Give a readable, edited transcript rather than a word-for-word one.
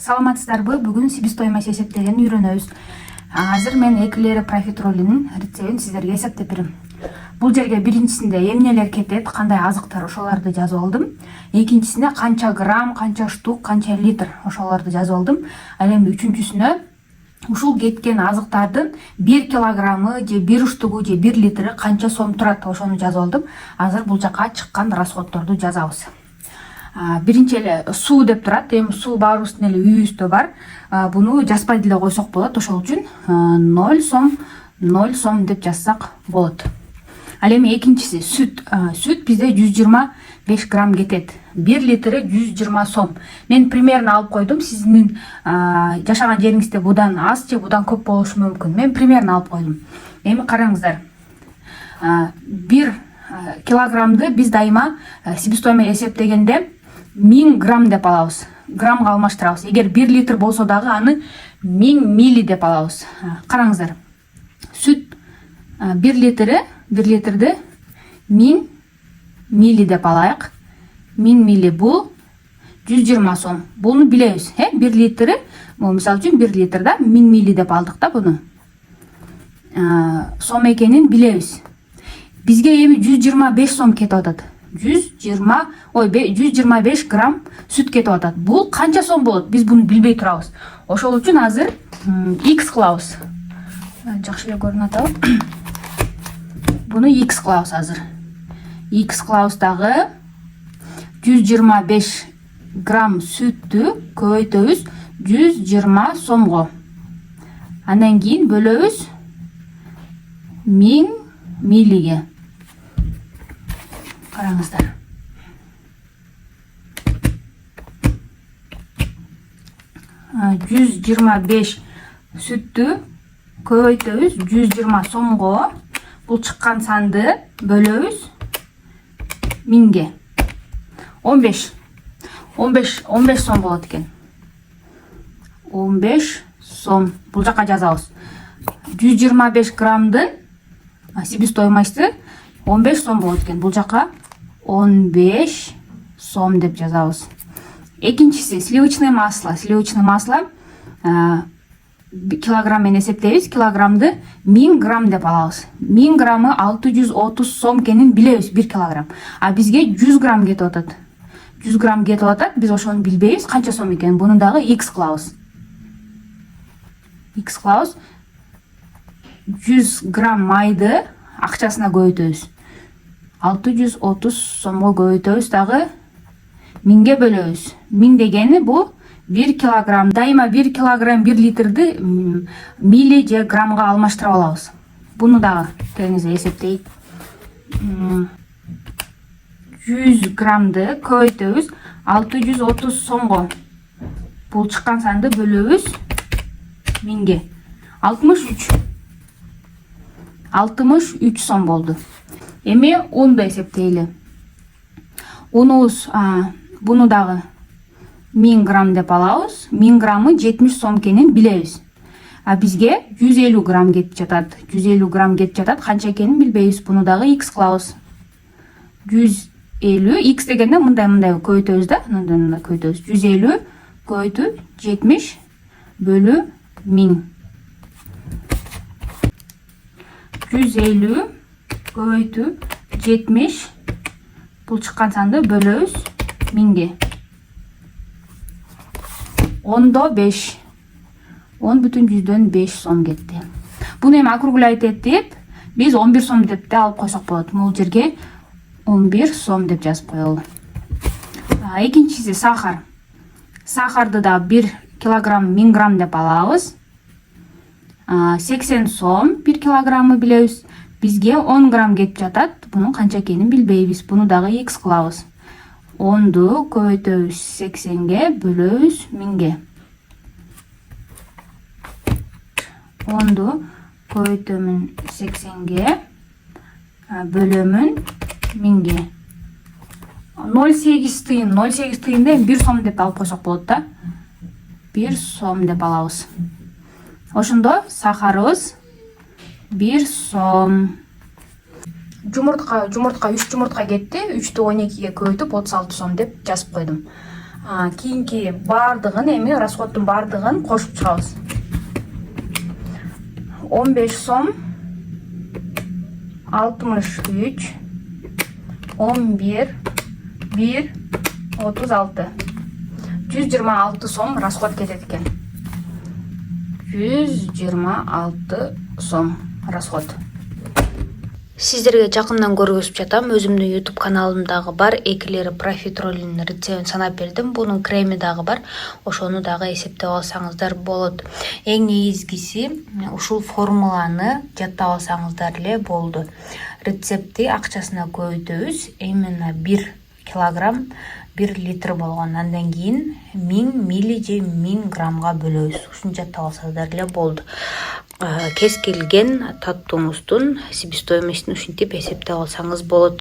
Саламатсыздарбы? Бүгүн себестоимость эсептегенди үйрөнөбүз. Азыр мен эклери профитролинин рецептин сиздерге эсептеп берем. Бул жерге биринчисинде эмнелер кетет, кандай азыктар ошолорду жазып алдым. Экинчисинде канча грамм, канча штук, канча литр ошолорду жазып алдым. Ал эми үчүнчүсүнө ушул кеткен азыктардын 1 килограммы же 1 штугу же 1 литри канча сом турат, ошону жазып алдым. Азыр бул жака чыккан расходторду жазабыз. Биринчи эле суу деп турат. Эми суу баарыбыздын эле үйүбүздө бар. Буну жазбай деле койсок болот. Ошол үчүн 0 сом деп жазсак болот. Ал эми экинчиси сүт. Сүт бизде 125 грамм кетет. 1 литри 120 сом. Мен примерно алып койдум. Сиздин жашаган жериңизде будан аз же будан көп болушу мүмкүн. Мен примерно алып койдум. Эми караңыздар. 1 килограммды биз дайыма себестоимость эсептегенде 1000 грамм деп алабыз. Граммга алмаштырабыз. Эгер 1 литр болсо дагы аны 1000 мили деп алабыз. Караңыздар. Сүт 1 литрди 1000 мили деп алайык. 1000 мили бул 120 сом. Буну билебиз. 1 литри, мисалы үчүн 1 литрда 1000 мили деп алдык да буну. Сом экенин билебиз. Бизге эми 125 сом кетип атат. 125 грамм сүт кетип атат. Бул канча сом болот? Биз буну билбей турабыз. Ошол үчүн азыр X кылабыз. Жакшы эле көрүнүп атабы? Буну X кылабыз азыр. X кылабыз дагы 125 грамм сүттү көбөйтөбүз 120 сомго. Андан кийин бөлөбүз 1000 милиге. Караңыздар. Жүз 25 сүттү көбөйтөбүз 120 сомго. Бул чыккан санды бөлөбүз 1000ге. 15 сом болот экен. 15 сом. Бул жака жазабыз. 125 граммдын себестоимости 15 сом болот экен. Бул жака 15 сом деп жазабыз. Экинчиси сливочное масло. Сливочное масло килограмм менен эсептейбиз. Килограммды 1000 грамм деп алабыз. 1000 граммы 630 сом экенин билебиз 1 килограмм. А бизге 100 грамм кетип атат. 100 грамм кетип атат. Биз ошону билбейбиз канча сом экенин. Буну дагы X кылабыз. X кылабыз. 100 грамм майды акчасына көбөйтөбүз. 630 сомго көбөйтөбүз дагы 1000ге бөлөбүз. 1000 дегени бул 1 килограмм. Дайыма 1 килограмм 1 литрди мили же граммга алмаштырып алабыз. Буну дагы теңиз эсептейт. 100 граммды көбөйтөбүз 630 сомго. Бул чыккан санды бөлөбүз 1000ге. 63 сом болду. Эми унду эсептейли. Унубуз буну дагы 1000 грамм деп алабыз. 1000 граммы 70 сом экенин билебиз. А бизге 150 грамм кетип жатат. 150 грамм кетип жатат. Канча экенин билбейбиз. Буну дагы X кылабыз. 150 X дегенде мындай көбөйтөбүз да. Мындай көбөйтөбүз. 150 көбөйтүп 70 бөлү 1000. 150 көбөйтүп 70 бул чыккан санды бөлөбүз 1000ге. 10/5. 10,5 сом кетти. Буну эми округлять этип, биз 11 сом деп да алып койсок болот. Бул жерге 11 сом деп жазып коелу. Экинчиси сахар. Сахарды да 1 килограмм 1000 грамм деп алабыз. 80 сом 1 килограммы билебиз. Бизге 10 грамм кетип жатат. Бунун канча экенин билбейбиз. Буну дагы X кылабыз. 10ду көбөйтөбүз 80ге бөлөбүз 1000ге. 10ду көбөйтөмүн 80ге бөлөмүн 1000ге. 0,8 тыйын. 0,8 тыйынды 1 сом деп алып койсок болот да. 1 сом деп алабыз. Ошондо сахарыбыз 1 сом. Жумуртка 3 жумуртка кетти. 3'тü 12'ye көбөйтүп 36 сом деп жазып койдум. кийинки баардыгын эми расходтун баардыгын кошуп чыгабыз. 15 сом 63 11 1 36 126 сом расход кетет экен. 126 сом расход. Сиздерге жакындан көргөзүп жатам. Өзүмдүн YouTube каналымдагы бар. Экилери профитролин рецептин санап бердим. Бунун креми дагы бар. Ошону дагы эсептеп алсаңыздар болот. Эң негизгиси ушул формуланы жаттап алсаңыздар эле болду. Рецепти акчасына көбөйтөбүз. Именно 1 килограмм 1 литр болгон. Андан кийин 1000 милли же 1000 граммга бөлөбүз. Ушуну жаттап алсаңыздар эле болду. Кез келген таттууңуздун себестоимостун ушинтип эсептеп алсаңыз болот.